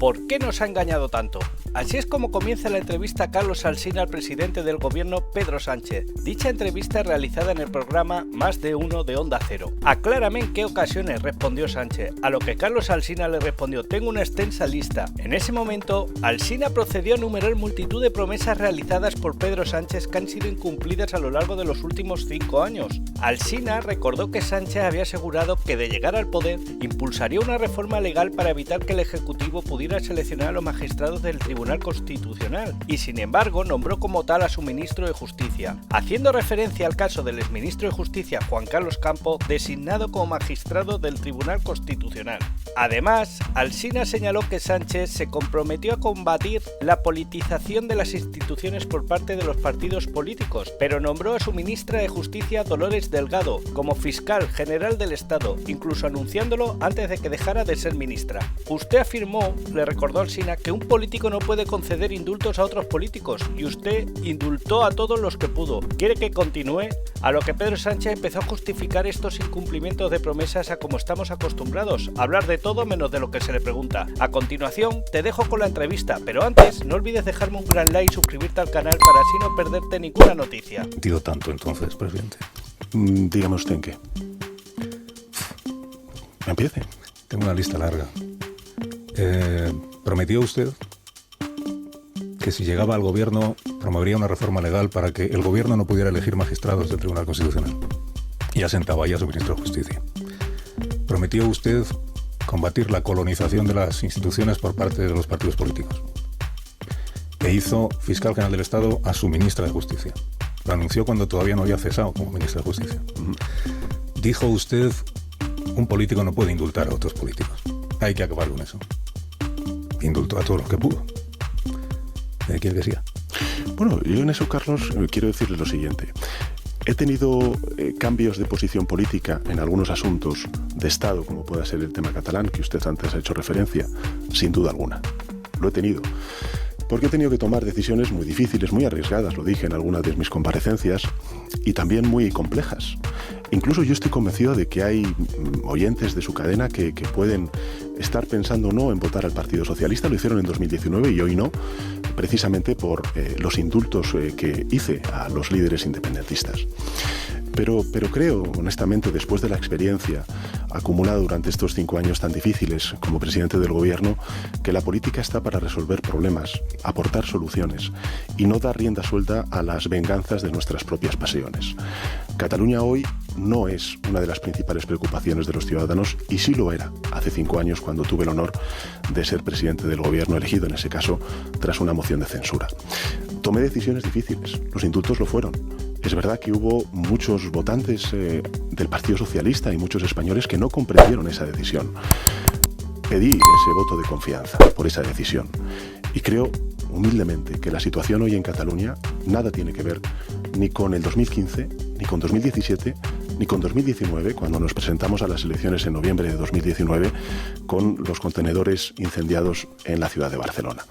¿Por qué nos ha engañado tanto? Así es como comienza la entrevista a Carlos Alsina al presidente del gobierno, Pedro Sánchez. Dicha entrevista realizada en el programa Más de Uno de Onda Cero. Aclárame en qué ocasiones respondió Sánchez, a lo que Carlos Alsina le respondió: tengo una extensa lista. En ese momento, Alsina procedió a enumerar multitud de promesas realizadas por Pedro Sánchez que han sido incumplidas a lo largo de los últimos 5 años. Alsina recordó que Sánchez había asegurado que de llegar al poder impulsaría una reforma legal para evitar que el Ejecutivo pudiera seleccionar a los magistrados del Tribunal Constitucional y, sin embargo, nombró como tal a su ministro de Justicia, haciendo referencia al caso del exministro de Justicia Juan Carlos Campo, designado como magistrado del Tribunal Constitucional. Además, Alsina señaló que Sánchez se comprometió a combatir la politización de las instituciones por parte de los partidos políticos, pero nombró a su ministra de Justicia, Dolores Delgado, como fiscal general del Estado, incluso anunciándolo antes de que dejara de ser ministra. Usted afirmó, le recordó Alsina, que un político no puede conceder indultos a otros políticos, y usted indultó a todos los que pudo. ¿Quiere que continúe? A lo que Pedro Sánchez empezó a justificar estos incumplimientos de promesas a como estamos acostumbrados, a hablar de todo menos de lo que se le pregunta. A continuación, te dejo con la entrevista, pero antes, no olvides dejarme un gran like y suscribirte al canal para así no perderte ninguna noticia. Digo tanto entonces, presidente. Dígame usted en qué. Empiece. Tengo una lista larga. ¿Prometió usted que si llegaba al gobierno promovería una reforma legal para que el gobierno no pudiera elegir magistrados del Tribunal Constitucional? Y asentaba ahí a su ministro de Justicia. ¿Prometió usted combatir la colonización de las instituciones por parte de los partidos políticos? E hizo fiscal general del Estado a su ministra de Justicia. Lo anunció cuando todavía no había cesado como ministra de Justicia. Dijo usted: un político no puede indultar a otros políticos. Hay que acabar con eso. Indultó a todos los que pudo. ¿Quién decía? Bueno, yo en eso, Carlos, quiero decirle lo siguiente. He tenido cambios de posición política en algunos asuntos de Estado, como pueda ser el tema catalán, que usted antes ha hecho referencia, sin duda alguna. Lo he tenido. Porque he tenido que tomar decisiones muy difíciles, muy arriesgadas, lo dije en algunas de mis comparecencias, y también muy complejas. Incluso yo estoy convencido de que hay oyentes de su cadena que pueden estar pensando no en votar al Partido Socialista, lo hicieron en 2019 y hoy no, precisamente por los indultos que hice a los líderes independentistas. Pero creo, honestamente, después de la experiencia acumulada durante estos 5 años tan difíciles como presidente del gobierno, que la política está para resolver problemas, aportar soluciones y no dar rienda suelta a las venganzas de nuestras propias pasiones. Cataluña hoy no es una de las principales preocupaciones de los ciudadanos y sí lo era hace 5 años cuando tuve el honor de ser presidente del gobierno, elegido en ese caso tras una moción de censura. Tomé decisiones difíciles, los indultos lo fueron. Es verdad que hubo muchos votantes del Partido Socialista y muchos españoles que no comprendieron esa decisión. Pedí ese voto de confianza por esa decisión y creo humildemente que la situación hoy en Cataluña nada tiene que ver ni con el 2015, ni con 2017, ni con 2019, cuando nos presentamos a las elecciones en noviembre de 2019 con los contenedores incendiados en la ciudad de Barcelona.